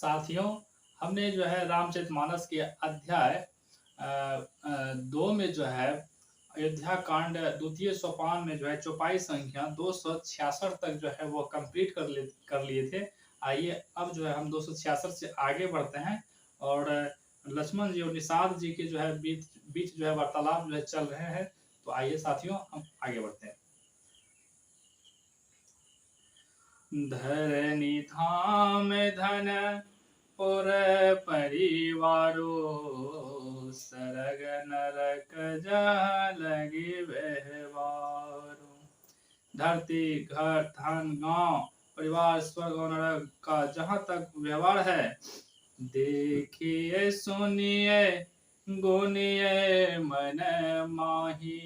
साथियों, हमने जो है रामचरितमानस के अध्याय 2 में जो है अयोध्या कांड द्वितीय सोपान में जो है चौपाई संख्या 266 तक जो है वो कंप्लीट कर लिए थे। आइए अब जो है हम 266 से आगे बढ़ते हैं और लक्ष्मण जी और निषाद जी के जो है बीच बीच जो है वार्तालाप जो है चल रहे हैं। तो आइए साथियों हम आगे बढ़ते हैं। धरनी धाम धन पुर परिवारो, सरग नरक जहाँ लगे व्यवहारो। धरती घर धन गांव परिवार स्वर्ग और नरक का जहाँ तक व्यवहार है, देखिए सुनिए गुनिए मन माही,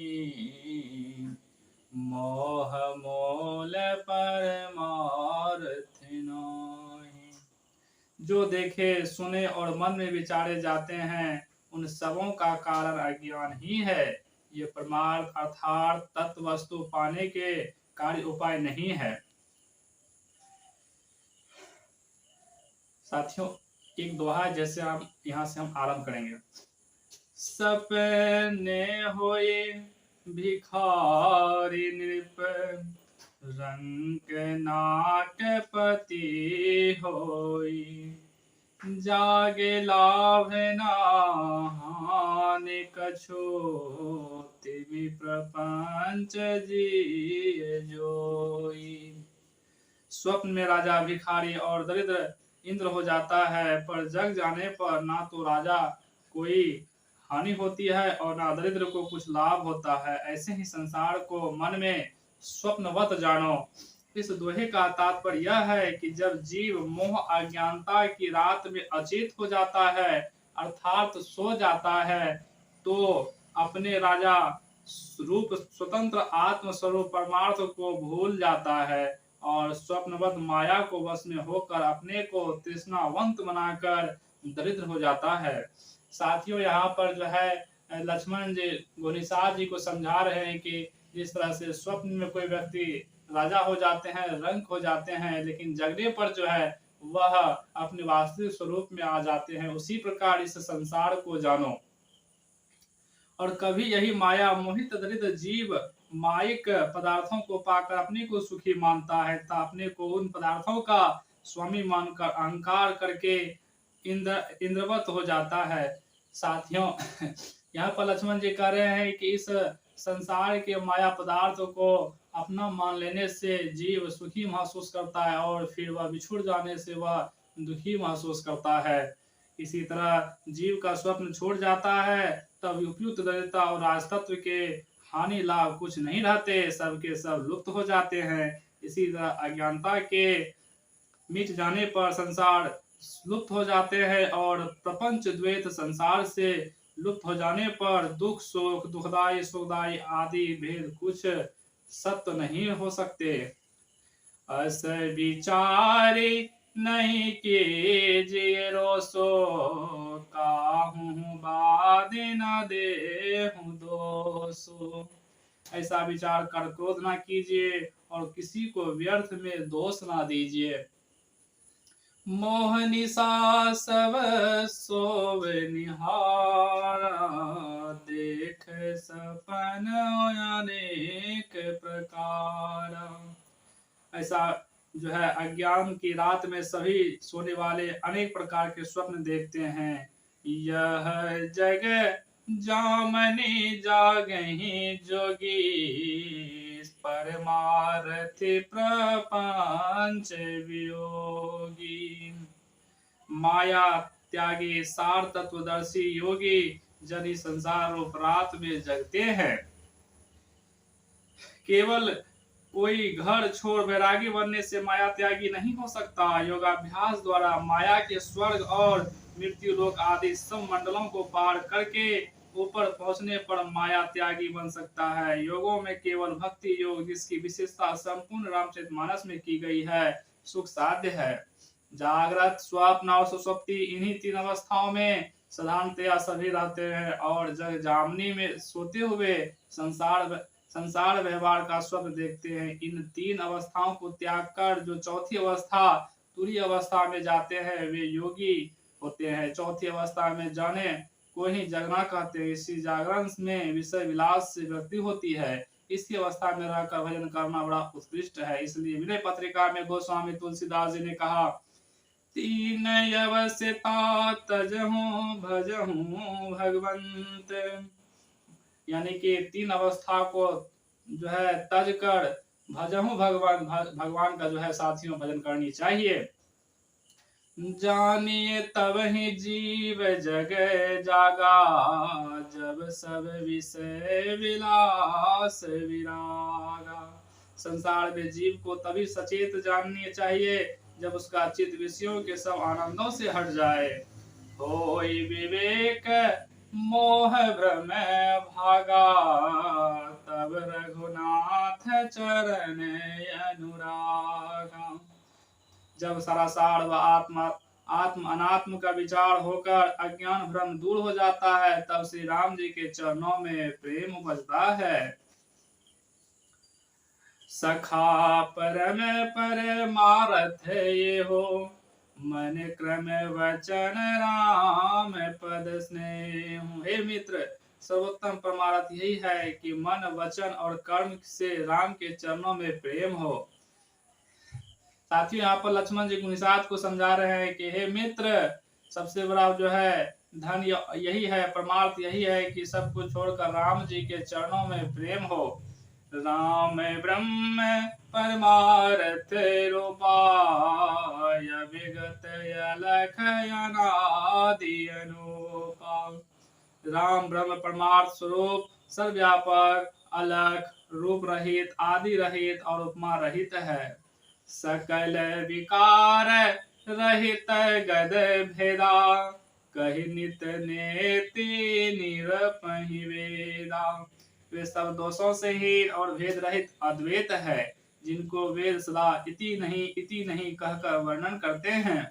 मोह मोल परमार्थ नाहि। जो देखे सुने और मन में विचारे जाते हैं, उन सबों का कारण अज्ञान ही है। ये परमार्थ अर्थात तत्व वस्तु पाने के कार्य उपाय नहीं है। साथियों, एक दोहा जैसे हम यहाँ से हम आरंभ करेंगे। सपने होए भिखारी नृप, रंग नाटपति होई। जागे लाभ ना हानि कछु, तिमि प्रपंच जिय जोई। स्वप्न में राजा भिखारी और दरिद्र इंद्र हो जाता है, पर जग जाने पर ना तो राजा कोई हानि होती है और ना दरिद्र को कुछ लाभ होता है। ऐसे ही संसार को मन में स्वप्नवत जानो। इस दोहे का तात्पर्य यह है कि जब जीव मोह अज्ञानता की रात में अचेत हो जाता है, अर्थात सो जाता है, तो अपने राजा रूप स्वतंत्र आत्म स्वरूप परमार्थ को भूल जाता है और स्वप्नवत माया को वश में होकर अपने को तृष्णावंत बनाकर दरिद्र हो जाता है। साथियों, यहाँ पर जो है लक्ष्मण जी निषाद जी को समझा रहे हैं कि जिस तरह से स्वप्न में कोई व्यक्ति राजा हो जाते हैं, रंक हो जाते हैं, लेकिन जगने पर जो है वह अपने वास्तविक स्वरूप में आ जाते हैं, उसी प्रकार इस संसार को जानो। और कभी यही माया मोहित दरिद्र जीव मायिक पदार्थों को पाकर अपने को सुखी मानता है तथा अपने को उन पदार्थों का स्वामी मानकर अहंकार करके इंद्रवत हो जाता है। साथियों, यहाँ पर लक्ष्मण जी कह रहे हैं कि इस संसार के माया पदार्थों को अपना मान लेने से जीव सुखी महसूस करता है और फिर वह बिछुड़ जाने से वह दुखी महसूस करता है। इसी तरह जीव का स्वप्न छोड़ जाता है, तब उपयुक्त दरिद्रता और राजतत्व के हानि लाभ कुछ नहीं रहते, सब के सब लुप्त हो जाते हैं। इसी तरह अज्ञानता के मिट जाने पर संसार लुप्त हो जाते हैं और प्रपंच द्वैत संसार से लुप्त हो जाने पर दुख सुख दुखदाई सुखदाई आदि भेद कुछ सत्य नहीं हो सकते। अस विचारी नहीं कीजिए रोसो, काहू बाद न देहु दोषो। ऐसा विचार कर क्रोध ना कीजिए और किसी को व्यर्थ में दोष ना दीजिए। मोहनिशा सब सोव निहारा, देख सपन अनेक प्रकार। ऐसा जो है अज्ञान की रात में सभी सोने वाले अनेक प्रकार के स्वप्न देखते हैं। यह जग जामनी जागहि जोगी, परमार्थी प्रपंच वियोगी। माया त्यागी सार तत्वदर्शी योगी जन इस संसार रूप रात में जगते हैं। केवल कोई घर छोड़ वैरागी बनने से माया त्यागी नहीं हो सकता। योगाभ्यास द्वारा माया के स्वर्ग और मृत्यु लोक आदि सब मंडलों को पार करके ऊपर पहुंचने पर माया त्यागी बन सकता है। योगों में केवल भक्ति योग, जिसकी विशेषता संपूर्ण रामचरितमानस में की गई है, सुख साध्य है। जागृत स्वप्न और सुषुप्ति इन्हीं तीन अवस्थाओं में साधारणतया सभी रहते हैं और जग जामनी में सोते हुए संसार व्यवहार का स्वप्न देखते हैं। इन तीन अवस्थाओं को त्याग कर जो चौथी अवस्था तुरीय अवस्था में जाते हैं वे योगी होते हैं। चौथी अवस्था में जाने को ही जगना कहते हैं। इसी जागरण में विषय विलास से वृद्धि होती है। इसी अवस्था में रहकर भजन करना बड़ा उत्कृष्ट है। इसलिए विनय पत्रिका में गोस्वामी तुलसीदास जी ने कहा, तीन अवस्था तजहूं भजहूं भगवंत, यानी कि 3 अवस्था को जो है तज कर भजहूं भगवान का जो है साथियों भजन करनी चाहिए। जानिए तब ही जीव जग जागा, जब सब विषय विलास विरागा। संसार में जीव को तभी सचेत जाननी चाहिए जब उसका चित्त विषयों के सब आनंदों से हट जाए। होई विवेक मोह भ्रम भागा, तब रघुनाथ चरण अनुरागा। जब सरासार व आत्म अनात्म का विचार होकर अज्ञान भ्रम दूर हो जाता है, तब श्री राम जी के चरणों में प्रेम उपजता है। सखा परम परमारथ ये हो, मन क्रम वचन राम पद स्नेह। हे मित्र, सर्वोत्तम परमार्थ यही है कि मन वचन और कर्म से राम के चरणों में प्रेम हो। साथियों, यहाँ पर लक्ष्मण जी निषाद को समझा रहे हैं कि हे मित्र, सबसे बड़ा जो है धन यही है, परमार्थ यही है कि सब कुछ छोड़कर राम जी के चरणों में प्रेम हो। राम ब्रह्म परमार्थ रूपाय, विगत अलख अनादि अनुपा। राम ब्रह्म परमार्थ स्वरूप सर्वव्यापक, अलख, रूप रहित, आदि रहित और उपमा रहित है। सकल विकार रहित गद भेदा, कहि नित नेति निरपहि वेदा। वे सब दोषों से हीन और भेद रहित अद्वैत है, जिनको वेद सदा इति नहीं कहकर वर्णन करते हैं।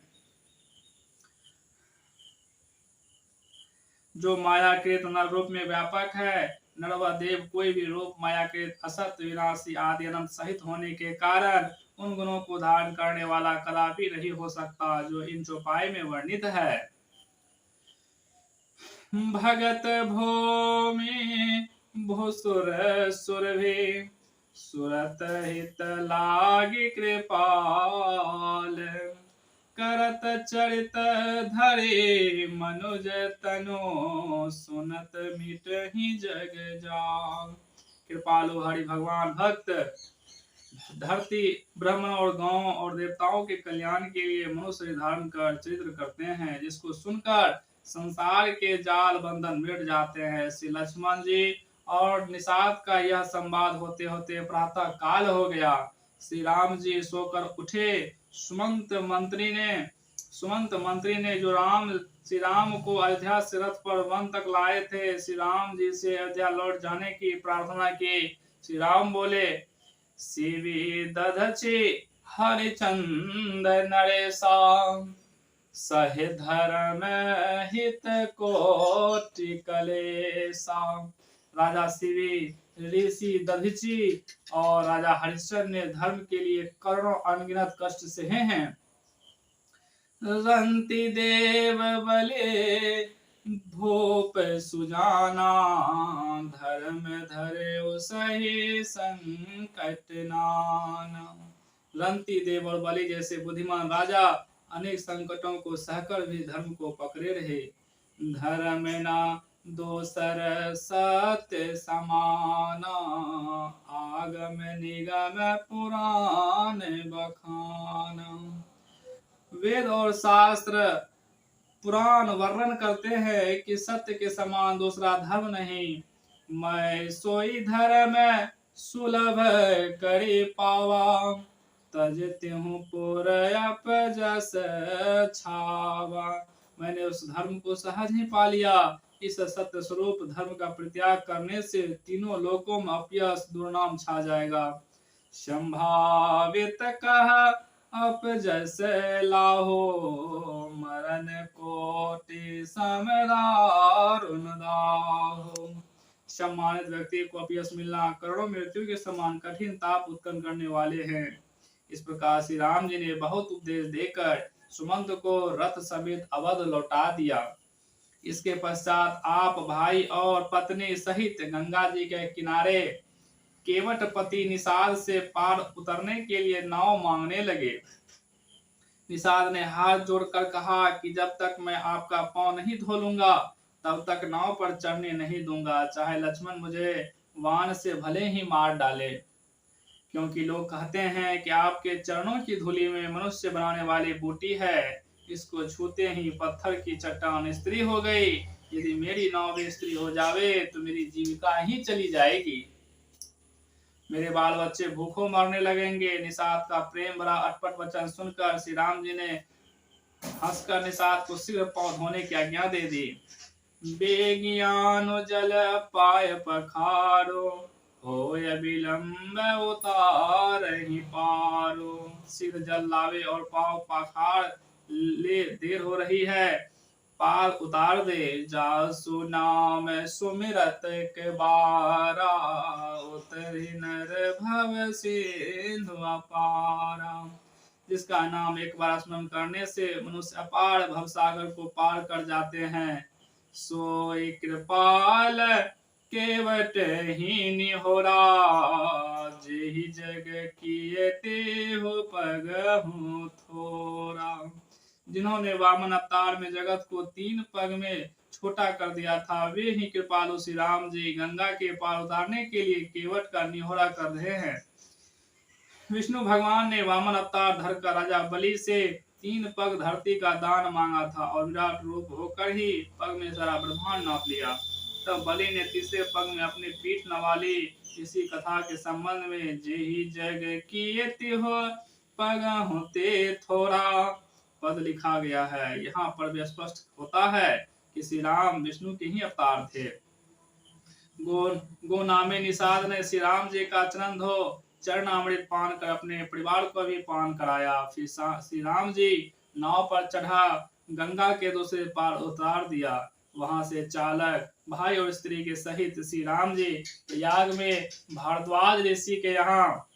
जो मायाकृत नर रूप में व्यापक है, नर व देव कोई भी रूप मायाकृत असत विनाशी आदि अनंत सहित होने के कारण उन गुणों को धारण करने वाला कदापि नहीं हो सकता जो इन चौपाई में वर्णित है। भगत भूमि भूसुर सुरभि, सुरत हित लागी कृपाल। करत चरित धरे मनुज तनु, सुनत मिट ही जग जाल। कृपालु हरि भगवान भक्त धरती, ब्रह्म और गांव और देवताओं के कल्याण के लिए मनुष्य धारण कर चरित्र करते हैं, जिसको सुनकर संसार के जाल बंधन मिट जाते हैं। श्री लक्ष्मण जी और निषाद का यह संवाद होते होते प्रातः काल हो गया। श्री राम जी सोकर उठे। सुमंत मंत्री ने जो श्री राम को अयोध्या से रथ पर वन तक लाए थे, श्री राम जी से अयोध्या लौट जाने की प्रार्थना की। श्री राम बोले, शिवी दधछि हरिचंद नरेशा, सहे धर्म हित कोटि कलेशा। राजा शिवी, ऋषि दधीचि और राजा हरिश्चंद्र ने धर्म के लिए करोड़ों अनगिनत कष्ट सहे हैं। रंति देव बले भूप सुजाना, धर्म धरे सही संकट नाना। रंति देव और बलि जैसे बुद्धिमान राजा अनेक संकटों को सहकर भी धर्म को पकड़े रहे। धर्म ना दोसर सत्य समाना, आगम निगम पुराण बखाना। वेद और शास्त्र पुराण वर्णन करते हैं कि सत्य के समान दूसरा धर्म नहीं। मैं सोई धर्म सुलभ करी पावा, तजते हूँ पुर जस छावा। मैंने उस धर्म को सहज ही पा लिया। इस सत्य स्वरूप धर्म का परित्याग करने से तीनों लोकों में अपयश दुर्नाम छा जाएगा। संभावित कह अप जैसे लाहो, मरण कोटि समदारुण दाहो। सम्मानित व्यक्ति को अपयश मिलना करोड़ों मृत्यु के समान कठिन ताप उत्पन्न करने वाले हैं। इस प्रकार श्री राम जी ने बहुत उपदेश देकर सुमंत को रथ समेत अवध लौटा दिया। इसके पश्चात आप भाई और पत्नी सहित गंगा जी के किनारे केवटपति निषाद से पार उतरने के लिए नाव मांगने लगे। निषाद ने हाथ जोड़कर कहा कि जब तक मैं आपका पांव नहीं धो लूंगा तब तक नाव पर चढ़ने नहीं दूंगा, चाहे लक्ष्मण मुझे वान से भले ही मार डाले, क्योंकि लोग कहते हैं कि आपके चरणों की धूलि में मनुष्य बनाने वाली बूटी है, इसको छूते ही पत्थर की चट्टान स्त्री हो गई। यदि मेरी नाव में स्त्री हो जावे तो मेरी जीविका ही चली जाएगी, मेरे बाल बच्चे भूखों मरने लगेंगे। निषाद का प्रेम भरा अटपट वचन सुनकर श्री राम जी ने हंसकर निषाद को शीघ्र पांव धोने की आज्ञा दे दी। बेगियानो जल पाय पखारो, होय विलंब उतार ही पारो। शीघ्र जल लावे और पांव पखार ले, देर हो रही है, पार उतार दे। जासु नाम सुमिरत के बारा, उतरि नर भव सिंधु अपारा। जिसका नाम एक बार स्मरण करने से मनुष्य अपार भवसागर को पार कर जाते हैं, सोई कृपाल केवट ही निहोरा। जेहि जग किए तेहु पग हूँ थोरा। जिन्होंने वामन अवतार में जगत को 3 पग में छोटा कर दिया था, वे ही कृपालु श्री राम जी गंगा के पार उतारने के लिए केवट का निहोरा कर रहे हैं। विष्णु भगवान ने वामन अवतार धरकर राजा बलि से 3 पग धरती का दान मांगा था और विराट रूप होकर ही पग में सारा ब्रह्मांड नाप लिया। तब बलि ने तीसरे पग में अपनी पीठ नवाली। इसी कथा के संबंध में जेहि जग किए तिहो पग होते थोड़ा पद लिखा गया है। यहाँ पर भी स्पष्ट होता है कि श्री राम विष्णु के ही अवतार थे। गो नामे निषाद ने श्री राम जी का चरण धो चरणामृत पान कर अपने परिवार को भी पान कराया। फिर श्री राम जी नाव पर चढ़ा गंगा के दूसरे पार उतार दिया। वहां से चालक भाई और स्त्री के सहित श्री राम जी प्रयाग में भारद्वाज ऋषि के यहाँ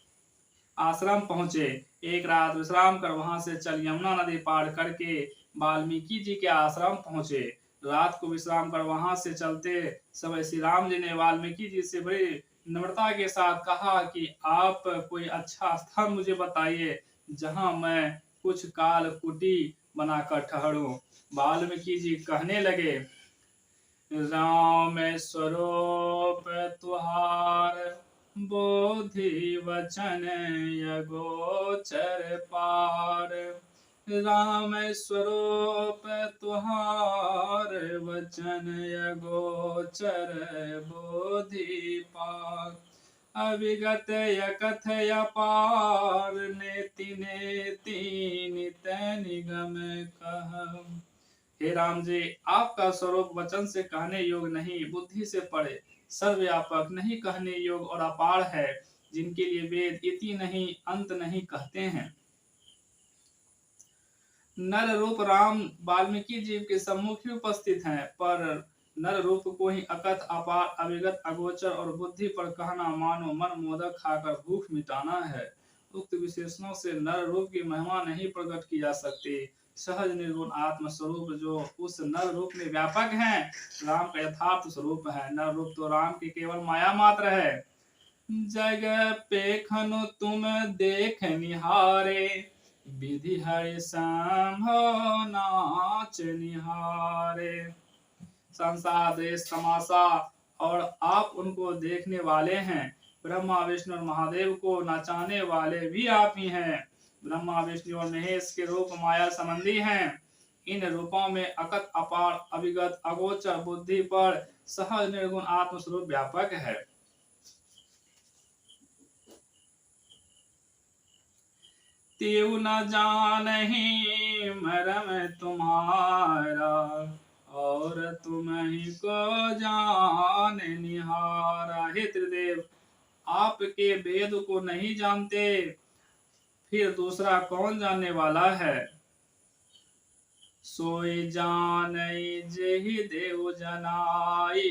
आश्रम पहुंचे। एक रात विश्राम कर वहां से चल यमुना नदी पार करके वाल्मीकि जी के आश्रम पहुंचे। रात को विश्राम कर वहां से चलते समय श्री राम जी ने वाल्मीकि जी से बड़ी नम्रता के साथ कहा कि आप कोई अच्छा स्थान मुझे बताइए जहां मैं कुछ काल कुटी बनाकर ठहरूं। वाल्मीकि जी कहने लगे, राम स्वरूप तुहार बोधि वचन यगोचर पार। राम स्वरूप तुहार वचन यगोचर बोधि पार। अविगत यकथय पार नेति नेति नित निगम कह। हे राम जी, आपका स्वरूप वचन से कहने योग नहीं, बुद्धि से पढ़े सर्वव्यापक नहीं कहने योग और अपार है, जिनके लिए वेद इति नहीं अंत नहीं कहते हैं। नर रूप राम वाल्मीकि जी के सम्मुख ही उपस्थित हैं, पर नर रूप को ही अकथ अपार अविगत अगोचर और बुद्धि पर कहना मानो मन मोदक खाकर भूख मिटाना है। उक्त विशेषणों से नर रूप की महिमा नहीं प्रकट की जा सकती। सहज निर्गुण आत्म स्वरूप जो उस नर रूप में व्यापक है, राम का यथार्थ स्वरूप है। नर रूप तो राम की केवल माया मात्र है। जग पेखनु तुम देख निहारे, विधि हरि संभव नाच निहारे। संसार देश तमाशा और आप उनको देखने वाले हैं। ब्रह्मा विष्णु और महादेव को नचाने वाले भी आप ही हैं। ब्रह्मा विष्णु और महेश के रूप माया संबंधी हैं। इन रूपों में अकथ अपार अविगत अगोचर बुद्धि पर सहज निर्गुण आत्म स्वरूप व्यापक है। त्यू न जानहि मरम तुम्हारा, और तुम ही को जान निहारा। हे त्रिदेव, आपके वेद को नहीं जानते, फिर दूसरा कौन जानने वाला है। सोई जानई जेहि देव जनाई,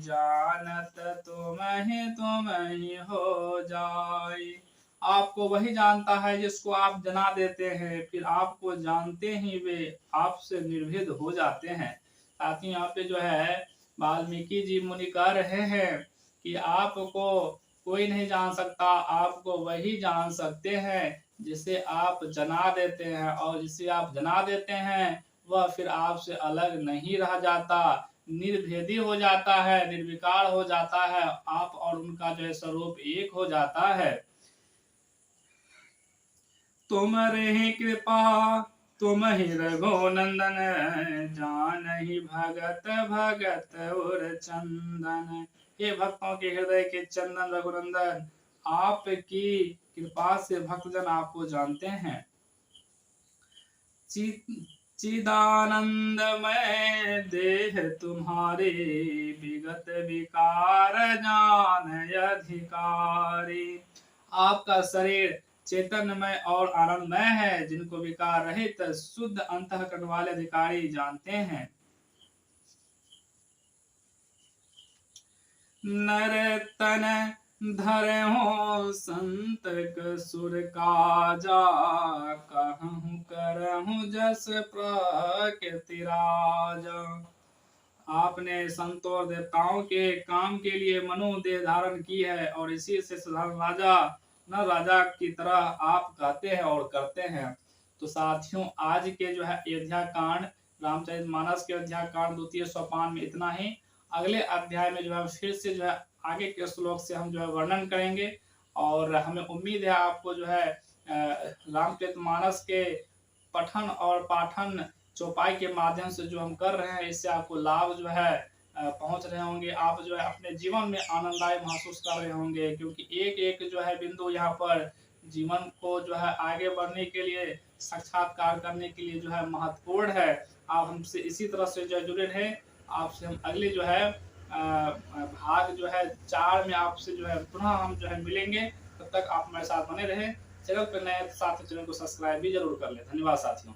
जानत तुम ही हो जाई। आपको वही जानता है जिसको आप जना देते हैं, फिर आपको जानते ही वे आपसे निर्भीद हो जाते हैं। साथ ही यहाँ पे जो है वाल्मीकि जी मुनि कह रहे हैं कि आपको कोई नहीं जान सकता, आपको वही जान सकते हैं जिसे आप जना देते हैं, और जिसे आप जना देते हैं वह फिर आपसे अलग नहीं रह जाता, निर्भेदी हो जाता है, निर्विकार हो जाता है, आप और उनका जो है स्वरूप एक हो जाता है। तुम्हारे कृपा तुम ही रघुनंदन, जानहि भगत भगत और चंदन। हे भक्तों के हृदय के चंदन रघुनंदन, आपकी कृपा से भक्तजन आपको जानते हैं। चिदानंदमय देह तुम्हारे, विगत विकार जान अधिकारी। आपका शरीर चैतन्यमय और आनंदमय है, जिनको विकार रहित शुद्ध अंतःकरण वाले अधिकारी जानते हैं। नर तन धरे हो संतक सुर काजा, कहूँ करहूँ जस प्रकृति राजा। आपने संतों और देवताओं के काम के लिए मनु देह धारण की है, और इसी से साधारण राजा न राजा की तरह आप कहते हैं और करते हैं। तो साथियों, आज के जो है अयोध्या कांड, रामचरितमानस के अयोध्या कांड द्वितीय सोपान में इतना ही। अगले अध्याय में जो है फिर से जो है आगे के श्लोक से हम जो है वर्णन करेंगे, और हमें उम्मीद है आपको जो है रामचरितमानस के पठन और पाठन चौपाई के माध्यम से जो हम कर रहे हैं, इससे आपको लाभ जो है पहुंच रहे होंगे। आप जो है अपने जीवन में आनंददायी महसूस कर रहे होंगे, क्योंकि एक एक जो है बिंदु यहाँ पर जीवन को जो है आगे बढ़ने के लिए, साक्षात्कार करने के लिए जो है महत्वपूर्ण है। आप हमसे इसी तरह से जो है जुड़े रहें। आपसे हम अगले जो है भाग जो है 4 में आपसे जो है पुनः हम जो है मिलेंगे। तब तक आप हमारे साथ बने रहें। चैनल पर नए साथी, चैनल को सब्सक्राइब भी जरूर कर लें। धन्यवाद साथियों।